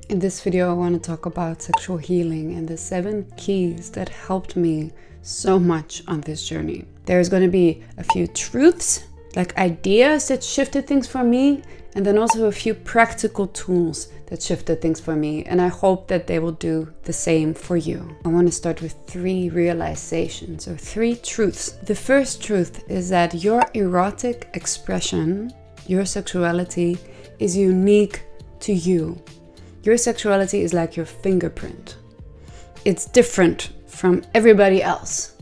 In this video, I want to talk about sexual healing and the 7 keys that helped me so much on this journey. There's going to be a few truths, like ideas that shifted things for me, and then also a few practical tools that shifted things for me. And I hope that they will do the same for you. I want to start with 3 realizations or 3 truths. The first truth is that your erotic expression, your sexuality, is unique to you. Your sexuality is like your fingerprint. It's different from everybody else.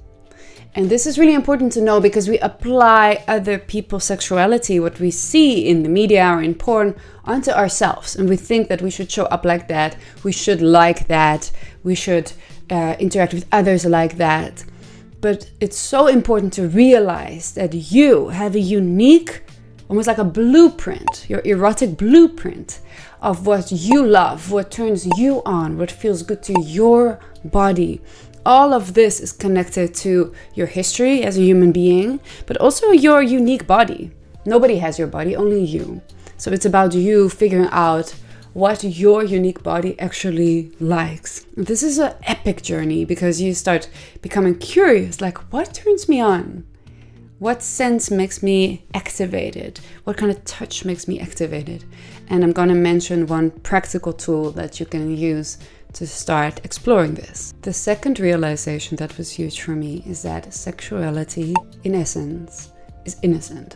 And this is really important to know because we apply other people's sexuality, what we see in the media or in porn, onto ourselves. And we think that we should show up like that, we should like that, we should interact with others like that. But it's so important to realize that you have a unique, almost like a blueprint, your erotic blueprint of what you love, what turns you on, what feels good to your body. All of this is connected to your history as a human being, but also your unique body. Nobody has your body, only you. So it's about you figuring out what your unique body actually likes. This is an epic journey because you start becoming curious, like what turns me on? What sense makes me activated? What kind of touch makes me activated? And I'm going to mention one practical tool that you can use to start exploring this. The second realization that was huge for me is that sexuality, in essence, is innocent.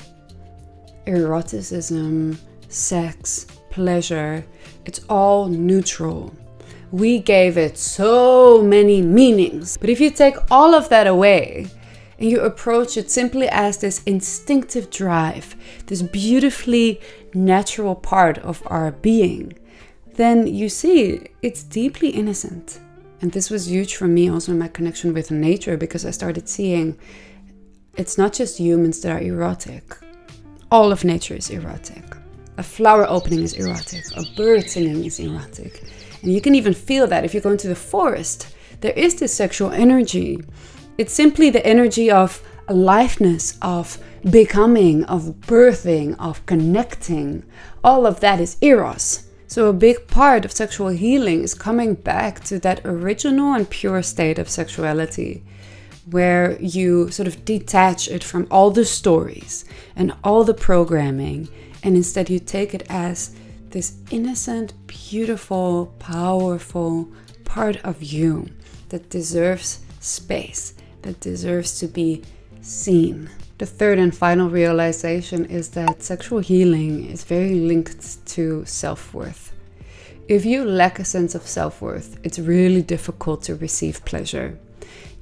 Eroticism, sex, pleasure, it's all neutral. We gave it so many meanings. But if you take all of that away, and you approach it simply as this instinctive drive, this beautifully natural part of our being, then you see it's deeply innocent. And this was huge for me also in my connection with nature, because I started seeing it's not just humans that are erotic. All of nature is erotic. A flower opening is erotic. A bird singing is erotic. And you can even feel that if you go into the forest. There is this sexual energy. It's simply the energy of aliveness, of becoming, of birthing, of connecting. All of that is eros. So a big part of sexual healing is coming back to that original and pure state of sexuality, where you sort of detach it from all the stories and all the programming, and instead you take it as this innocent, beautiful, powerful part of you that deserves space, that deserves to be seen. The third and final realization is that sexual healing is very linked to self-worth. If you lack a sense of self-worth, it's really difficult to receive pleasure.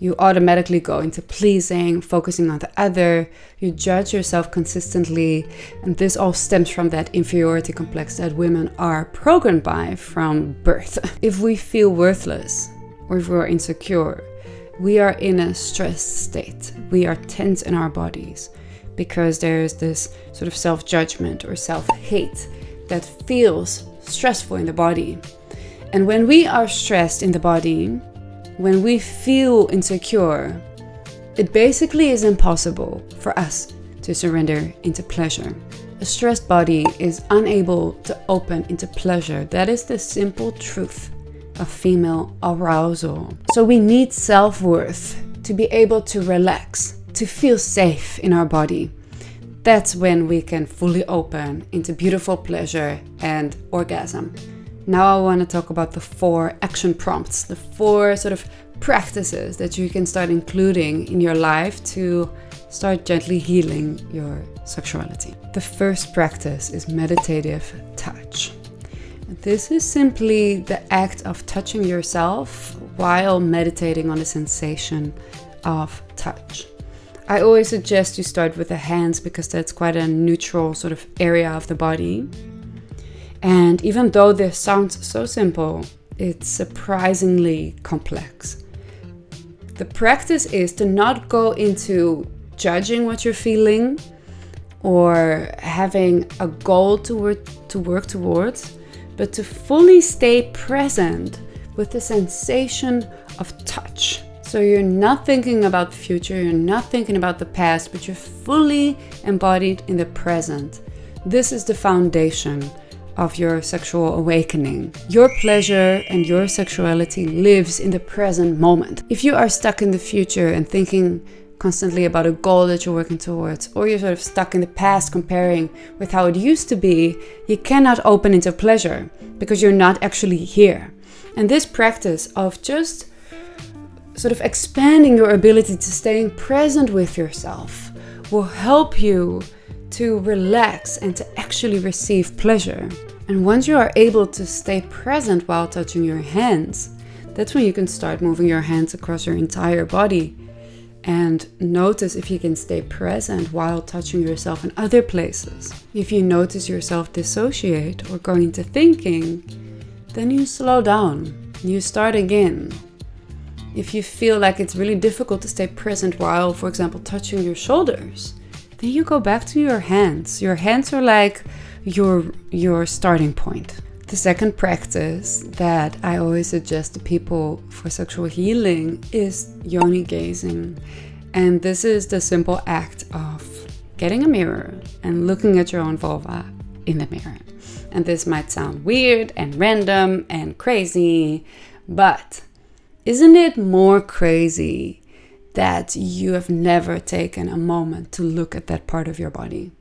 You automatically go into pleasing, focusing on the other, you judge yourself consistently, and this all stems from that inferiority complex that women are programmed by from birth. If we feel worthless, or if we're insecure, we are in a stressed state. We are tense in our bodies because there's this sort of self-judgment or self-hate that feels stressful in the body. And when we are stressed in the body, when we feel insecure, it basically is impossible for us to surrender into pleasure. A stressed body is unable to open into pleasure. That is the simple truth of female arousal. So we need self-worth to be able to relax, to feel safe in our body. That's when we can fully open into beautiful pleasure and orgasm. Now I want to talk about the 4 action prompts, the 4 sort of practices that you can start including in your life to start gently healing your sexuality. The first practice is meditative touch. This is simply the act of touching yourself while meditating on the sensation of touch. I always suggest you start with the hands because that's quite a neutral sort of area of the body. And even though this sounds so simple, it's surprisingly complex. The practice is to not go into judging what you're feeling or having a goal to work towards, but to fully stay present with the sensation of touch. So you're not thinking about the future, you're not thinking about the past, but you're fully embodied in the present. This is the foundation of your sexual awakening. Your pleasure and your sexuality lives in the present moment. If you are stuck in the future and thinking constantly about a goal that you're working towards, or you're sort of stuck in the past comparing with how it used to be, you cannot open into pleasure because you're not actually here. And this practice of just sort of expanding your ability to staying present with yourself will help you to relax and to actually receive pleasure. And once you are able to stay present while touching your hands, that's when you can start moving your hands across your entire body and notice if you can stay present while touching yourself in other places. If you notice yourself dissociate or go into thinking, then you slow down, you start again. If you feel like it's really difficult to stay present while, for example, touching your shoulders, then you go back to your hands. Your hands are like your starting point. The second practice that I always suggest to people for sexual healing is yoni gazing. And this is the simple act of getting a mirror and looking at your own vulva in the mirror. And this might sound weird and random and crazy, but isn't it more crazy that you have never taken a moment to look at that part of your body?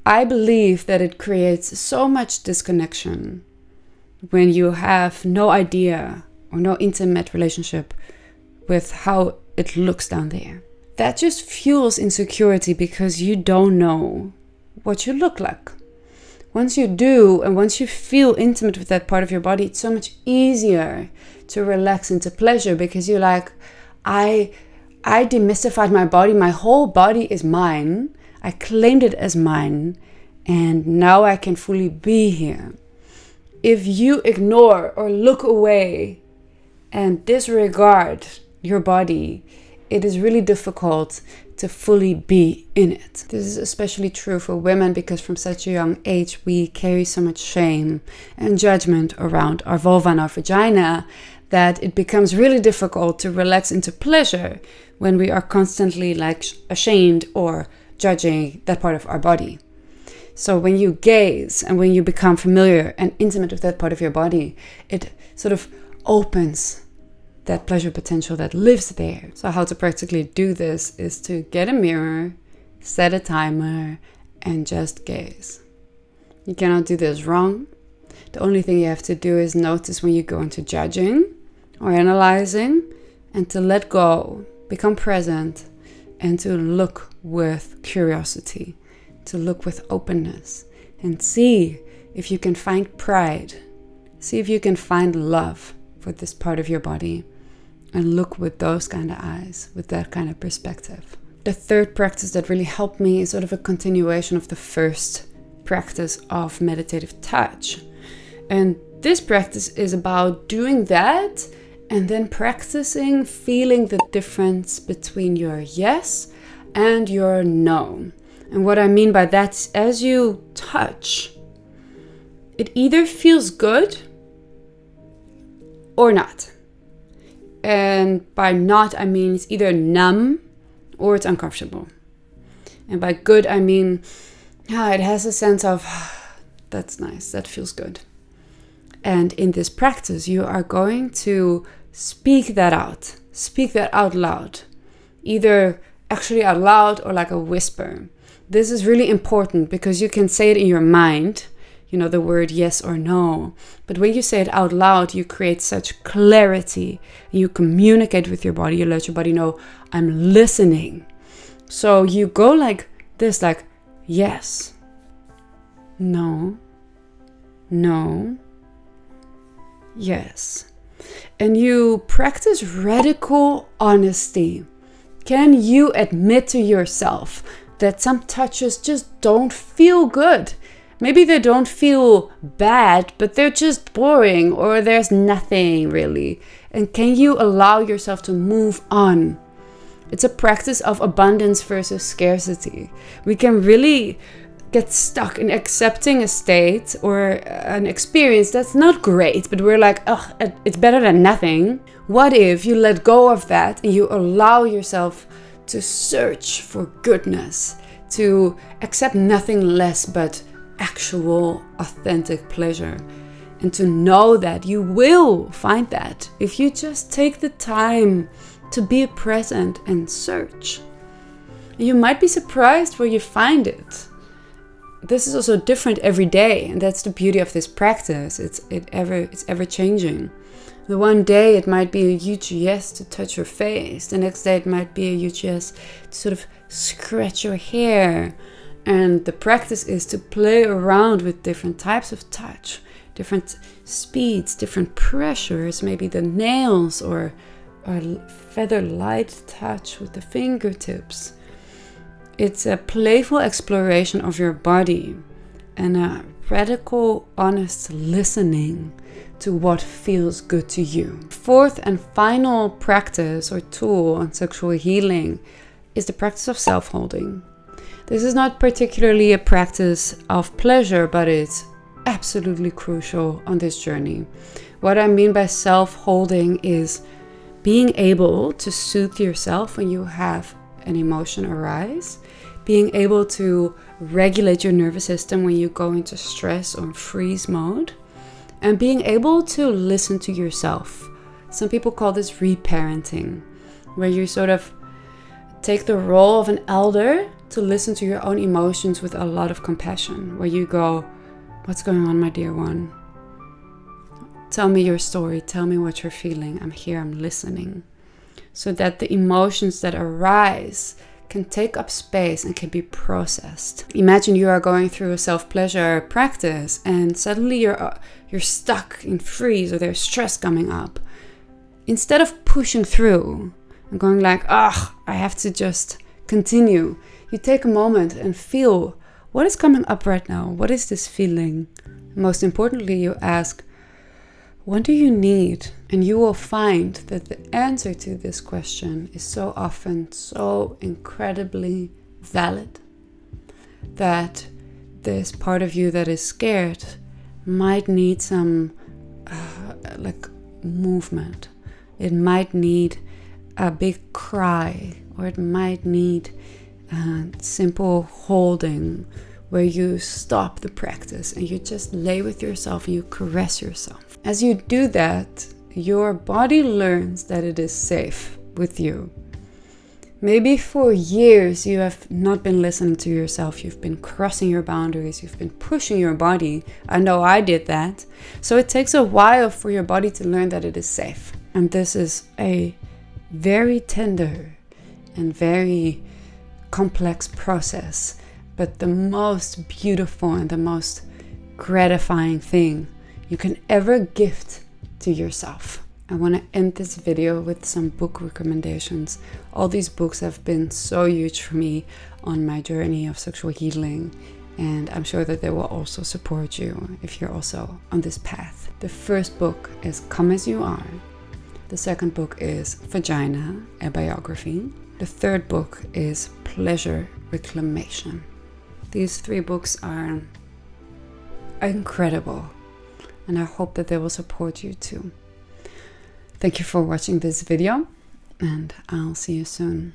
I believe that it creates so much disconnection when you have no idea or no intimate relationship with how it looks down there. That just fuels insecurity because you don't know what you look like. Once you do, and once you feel intimate with that part of your body, it's so much easier to relax into pleasure because you're like, I demystified my body. My whole body is mine. I claimed it as mine, and now I can fully be here. If you ignore or look away and disregard your body, it is really difficult to fully be in it. This is especially true for women because from such a young age we carry so much shame and judgment around our vulva and our vagina that it becomes really difficult to relax into pleasure when we are constantly like ashamed or judging that part of our body. So when you gaze and when you become familiar and intimate with that part of your body, it sort of opens that pleasure potential that lives there. So how to practically do this is to get a mirror, set a timer, and just gaze. You cannot do this wrong. The only thing you have to do is notice when you go into judging or analyzing, and to let go, become present, and to look with curiosity, to look with openness, and see if you can find pride, see if you can find love for this part of your body, and look with those kind of eyes, with that kind of perspective. The third practice that really helped me is sort of a continuation of the first practice of meditative touch. And this practice is about doing that and then practicing feeling the difference between your yes and your no. And what I mean by that is as you touch, it either feels good or not. And by not, I mean it's either numb or it's uncomfortable. And by good, I mean, it has a sense of, that's nice, that feels good. And in this practice, you are going to speak that out loud, either actually out loud or like a whisper. This is really important because you can say it in your mind, the word yes or no. But when you say it out loud, you create such clarity. You communicate with your body. You let your body know, I'm listening. So you go like this, like yes, no, no, yes. And you practice radical honesty. Can you admit to yourself that some touches just don't feel good? Maybe they don't feel bad, but they're just boring or there's nothing really. And can you allow yourself to move on? It's a practice of abundance versus scarcity. We can really get stuck in accepting a state or an experience that's not great, but we're like, it's better than nothing. What if you let go of that and you allow yourself to search for goodness, to accept nothing less but actual authentic pleasure. And to know that you will find that if you just take the time to be present and search. You might be surprised where you find it. This is also different every day, and that's the beauty of this practice. It's ever changing. The one day it might be a huge yes to touch your face. The next day it might be a huge yes to sort of scratch your hair. And the practice is to play around with different types of touch, different speeds, different pressures, maybe the nails or feather light touch with the fingertips. It's a playful exploration of your body and a radical, honest listening to what feels good to you. Fourth and final practice or tool on sexual healing is the practice of self-holding. This is not particularly a practice of pleasure, but it's absolutely crucial on this journey. What I mean by self-holding is being able to soothe yourself when you have an emotion arise, being able to regulate your nervous system when you go into stress or freeze mode, and being able to listen to yourself. Some people call this reparenting, where you sort of take the role of an elder to listen to your own emotions with a lot of compassion, where you go, "What's going on, my dear one? Tell me your story. Tell me what you're feeling. I'm here, I'm listening." So that the emotions that arise can take up space and can be processed. Imagine you are going through a self-pleasure practice and suddenly you're stuck in freeze or there's stress coming up. Instead of pushing through and going like, I have to just continue, you take a moment and feel what is coming up right now. What is this feeling? Most importantly, you ask, what do you need? And you will find that the answer to this question is so often so incredibly valid that this part of you that is scared might need some movement. It might need a big cry, or it might need simple holding where you stop the practice and you just lay with yourself and you caress yourself. As you do that, your body learns that it is safe with you. Maybe for years you have not been listening to yourself. You've been crossing your boundaries. You've been pushing your body. I know I did that. So it takes a while for your body to learn that it is safe. And this is a very tender and very complex process, but the most beautiful and the most gratifying thing you can ever gift to yourself. I want to end this video with some book recommendations. All these books have been so huge for me on my journey of sexual healing, and I'm sure that they will also support you if you're also on this path. The first book is Come As You Are. The second book is Vagina, a biography. The third book is Pleasure Reclamation. These 3 books are incredible, and I hope that they will support you too. Thank you for watching this video, and I'll see you soon.